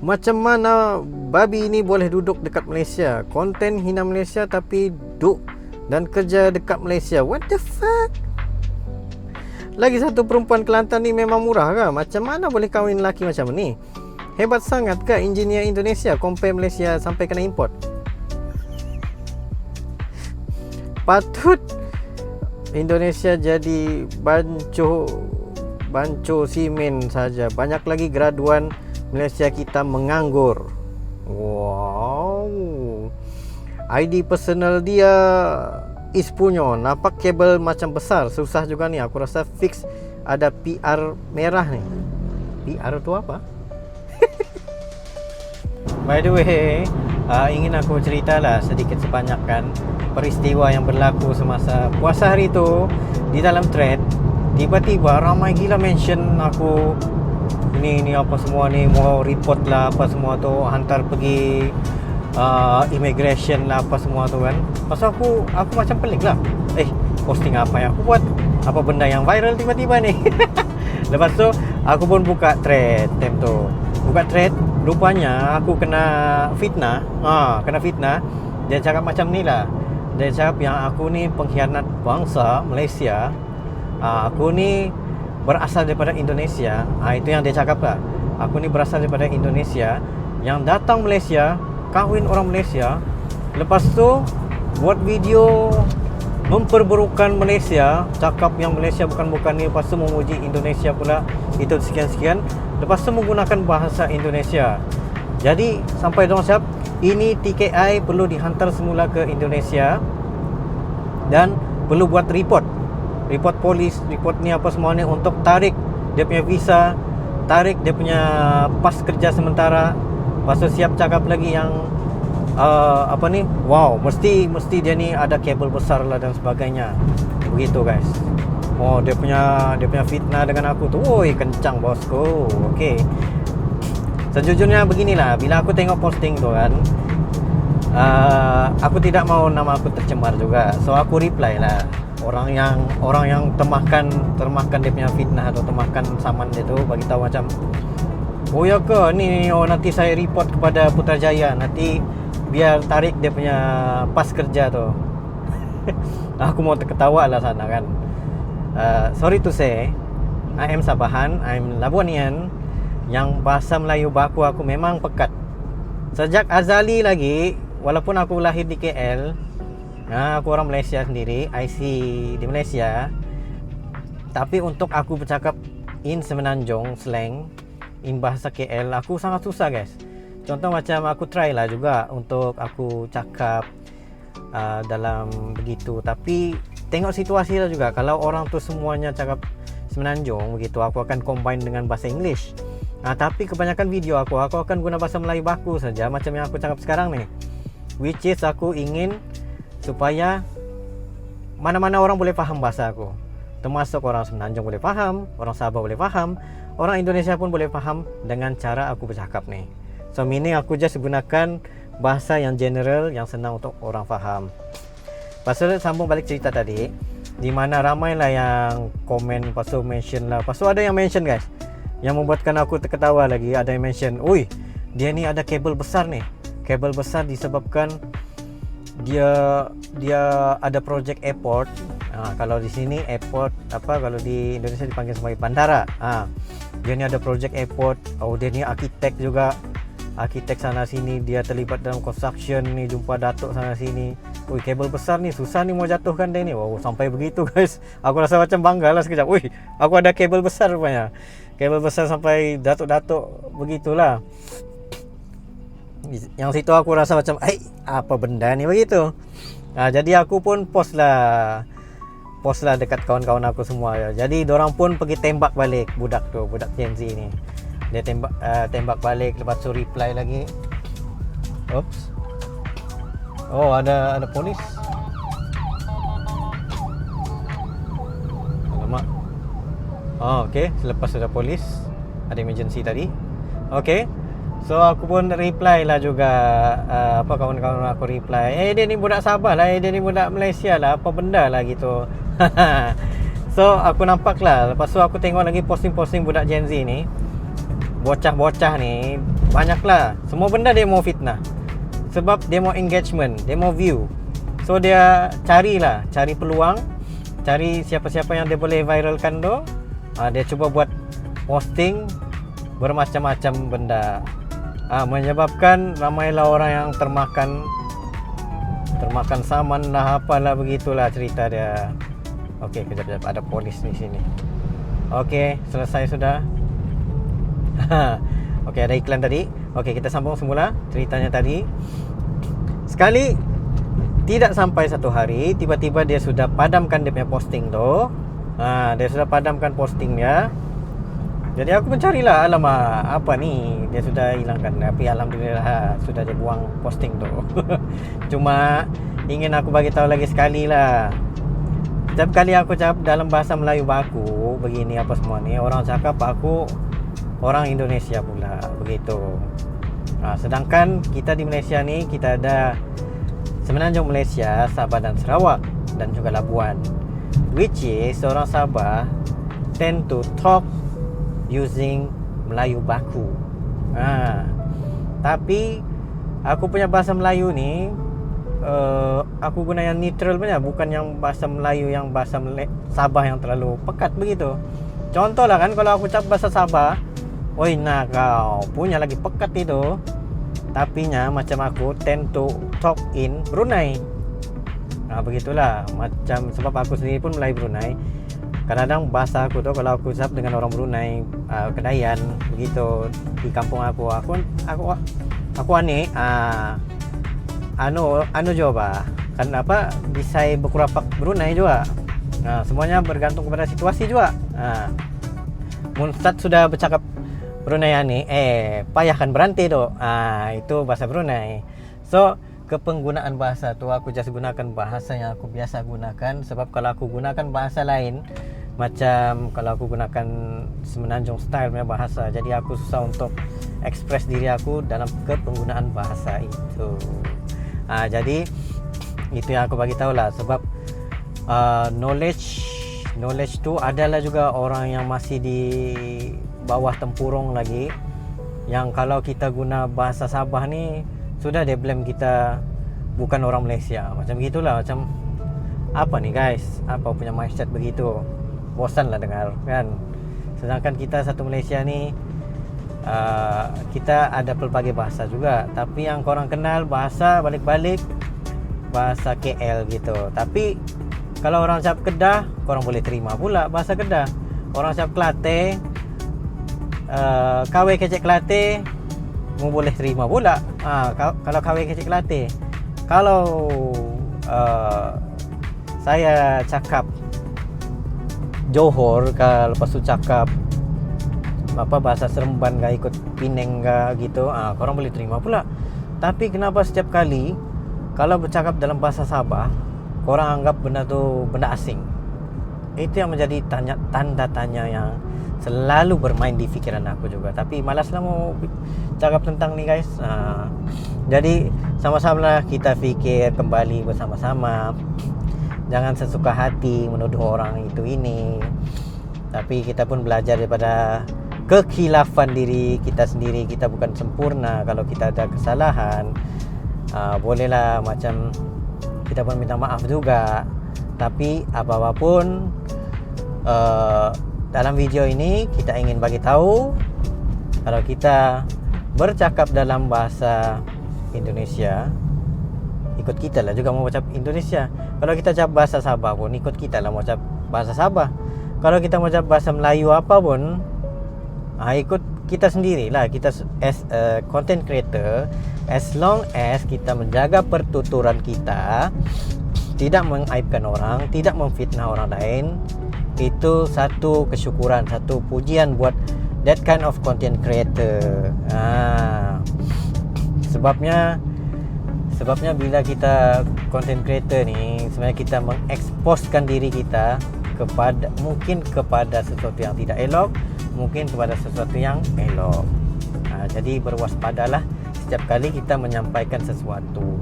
Macam mana babi ini boleh duduk dekat Malaysia? Konten hina Malaysia tapi duduk dan kerja dekat Malaysia. What the fuck? Lagi satu, perempuan Kelantan ni memang murah ke? Macam mana boleh kahwin lelaki macam ni? Hebat sangat ke engineer Indonesia compare Malaysia sampai kena import? Patut Indonesia jadi banco simen saja. Banyak lagi graduan Malaysia kita menganggur. Wow. ID personal dia Ispunyo. Nampak kabel macam besar. Susah juga ni. Aku rasa fix ada PR merah ni. PR tu apa? By the way, ingin aku ceritalah sedikit sebanyak kan peristiwa yang berlaku semasa puasa hari tu. Di dalam thread tiba-tiba ramai gila mention aku, ini apa semua ni, mau report lah apa semua tu, hantar pergi immigration lah apa semua tu kan. Pasal aku macam pelik lah, posting apa yang aku buat, apa benda yang viral tiba-tiba ni. Lepas tu aku pun buka thread time tu. Buka thread, rupanya aku kena fitnah. Kena fitnah. Dia cakap macam ni lah. Dia cakap yang aku ni pengkhianat bangsa Malaysia. Aku ni berasal daripada Indonesia. Itu yang dia cakap lah. Aku ni berasal daripada Indonesia, yang datang Malaysia, kahwin orang Malaysia, lepas tu buat video memperburukan Malaysia, cakap yang Malaysia bukan ni, lepas tu memuji Indonesia pula, itu sekian-sekian, lepas tu menggunakan bahasa Indonesia. Jadi sampai diorang cakap ini TKI perlu dihantar semula ke Indonesia dan perlu buat report polis, report ni apa semua ni, untuk tarik dia punya visa, tarik dia punya pas kerja sementara. Lepas tu siap cakap lagi yang wow, mesti dia ni ada kabel besar lah dan sebagainya. Begitu guys. Dia punya fitnah dengan aku tu, woi kencang bosku. Okey. Sejujurnya beginilah, bila aku tengok posting tu kan, aku tidak mau nama aku tercemar juga. So aku reply lah. Orang yang temahkan dia punya fitnah atau temahkan saman dia tu, bagi tahu macam, oh ya ke ni, nanti saya report kepada Putrajaya, nanti biar tarik dia punya pas kerja tu. Aku mau terketawa lah sana kan. Sorry to say, I am Sabahan, I am Labuanian, yang bahasa Melayu baku aku memang pekat. Sejak azali lagi, walaupun aku lahir di KL, aku orang Malaysia sendiri, IC di Malaysia, tapi untuk aku bercakap in Semenanjung slang, in bahasa KL, aku sangat susah guys. Contoh macam aku try lah juga untuk aku cakap dalam begitu, tapi tengok situasi lah juga. Kalau orang tu semuanya cakap Semenanjung begitu, aku akan combine dengan bahasa English. Tapi kebanyakan video aku akan guna bahasa Melayu baku saja, macam yang aku cakap sekarang ni, which is aku ingin supaya mana-mana orang boleh faham bahasa aku. Termasuk orang Semenanjung boleh faham, orang Sabah boleh faham, orang Indonesia pun boleh faham dengan cara aku bercakap ni. So meaning aku just gunakan bahasa yang general, yang senang untuk orang faham. Pasal sambung balik cerita tadi, di mana ramai lah yang komen, pasal mention lah. Pasal ada yang mention guys, yang membuatkan aku terketawa lagi. Ada yang mention, "Ui, dia ni ada kabel besar ni." Kabel besar disebabkan dia ada projek airport. Kalau di sini airport apa, kalau di Indonesia dipanggil sebagai bandara. Dia ni ada projek airport. Dia ni arkitek juga. Arkitek sana sini, dia terlibat dalam construction ni, jumpa datuk sana sini. Kabel besar ni, susah ni mau jatuhkan dia ni. Sampai begitu guys. Aku rasa macam bangga lah sekejap. Aku ada kabel besar rupanya. Kabel besar sampai datuk-datuk begitulah. Yang situ aku rasa macam, apa benda ni begitu. Jadi aku pun post lah dekat kawan-kawan aku semua. Jadi dorang pun pergi tembak balik budak Gen Z ni. Dia tembak balik, lepas tu reply lagi. Oops. Ada polis. Alamak. Okey, selepas ada polis, ada emergency tadi. Okey. So aku pun reply lah juga, kawan-kawan aku reply, dia ni budak Sabah lah, dia ni budak Malaysia lah, apa benda lah gitu. So aku nampak lah. Lepas tu aku tengok lagi posting-posting budak Gen Z ni. bocah-bocah ni banyaklah, semua benda dia mau fitnah. Sebab dia mau engagement, dia mau view. So dia cari peluang, cari siapa-siapa yang dia boleh viralkan tu. Dia cuba buat posting bermacam-macam benda. Menyebabkan ramailah orang yang termakan saman lah, apalah begitulah cerita dia. Okey, kejap ada polis di sini. Okey, selesai sudah. Okey, ada iklan tadi. Okey, kita sambung semula ceritanya tadi. Sekali tidak sampai satu hari, tiba-tiba dia sudah padamkan dia punya posting tu. Dia sudah padamkan postingnya. Jadi aku mencarilah, alamak, apa ni, dia sudah hilangkan. Tapi alhamdulillah sudah dia buang posting tu. Cuma ingin aku bagi tahu lagi sekali lah. Setiap kali aku cakap dalam bahasa Melayu baku begini apa semua ni, orang cakap aku orang Indonesia pula, begitu. Sedangkan kita di Malaysia ni, kita ada Semenanjung Malaysia, Sabah dan Sarawak, dan juga Labuan, which is orang Sabah tend to talk using Melayu baku. Tapi aku punya bahasa Melayu ni, aku guna yang neutral punya, bukan yang bahasa Melayu yang bahasa Sabah yang terlalu pekat begitu. Contoh lah kan, kalau aku cakap bahasa Sabah, oi nah kau punya lagi pekat itu. Tapinya macam aku tend to talk in Brunei. Begitulah. Macam sebab aku sendiri pun Melayu Brunei. Kadang-kadang bahasa aku tu kalau aku cakap dengan orang Brunei, Kedayan begitu di kampung aku ani anu coba. Kan apa bisa berkurapak Brunei juga. Semuanya bergantung kepada situasi juga. Munstad sudah bercakap Brunei ni, payahkan berantai tu. Itu bahasa Brunei. So, kepenggunaan bahasa tu aku just gunakan bahasa yang aku biasa gunakan. Sebab kalau aku gunakan bahasa lain, macam kalau aku gunakan Semenanjung style punya bahasa, jadi aku susah untuk express diri aku dalam kepenggunaan bahasa itu. Jadi itu yang aku bagi tahu lah. Sebab knowledge tu adalah juga orang yang masih di bawah tempurung lagi, yang kalau kita guna bahasa Sabah ni sudah dia blame kita bukan orang Malaysia. Macam gitulah, macam apa ni guys, apa punya mindset begitu. Bosan lah dengar kan. Sedangkan kita satu Malaysia ni, kita ada pelbagai bahasa juga. Tapi yang korang kenal bahasa balik-balik bahasa KL gitu. Tapi kalau orang cakap Kedah, korang boleh terima pula bahasa Kedah. Orang cakap Kelantan, kawe kecek Kelantan, mu boleh terima pula. Kalau kawe kecek Kelantan. Kalau saya cakap Johor, kalau lepas tu cakap apa bahasa Seremban ke, ikut Penang ke gitu, korang boleh terima pula. Tapi kenapa setiap kali kalau bercakap dalam bahasa Sabah, korang anggap benda tu benda asing? Itu yang menjadi tanda tanya yang selalu bermain di fikiran aku juga. Tapi malaslah mau cakap tentang ni guys. Jadi sama-sama lah kita fikir kembali bersama-sama. Jangan sesuka hati menuduh orang itu ini. Tapi kita pun belajar daripada kekhilafan diri kita sendiri. Kita bukan sempurna. Kalau kita ada kesalahan, bolehlah macam kita pun minta maaf juga. Tapi apa-apapun, dalam video ini kita ingin bagi tahu, kalau kita bercakap dalam bahasa Indonesia, ikut kita lah juga mau ucap Indonesia. Kalau kita ucap bahasa Sabah pun, ikut kita lah mau ucap bahasa Sabah. Kalau kita mau ucap bahasa Melayu apa pun, ikut kita sendirilah. Kita as a content creator, as long as kita menjaga pertuturan kita, tidak mengaibkan orang, tidak memfitnah orang lain, itu satu kesyukuran, satu pujian buat that kind of content creator. Sebabnya bila kita content creator ni, sebenarnya kita mengeksposkan diri kita kepada, mungkin kepada sesuatu yang tidak elok, mungkin kepada sesuatu yang elok. Jadi berwaspadalah setiap kali kita menyampaikan sesuatu.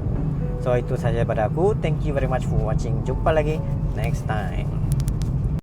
So itu saja pada aku. Thank you very much for watching. Jumpa lagi next time.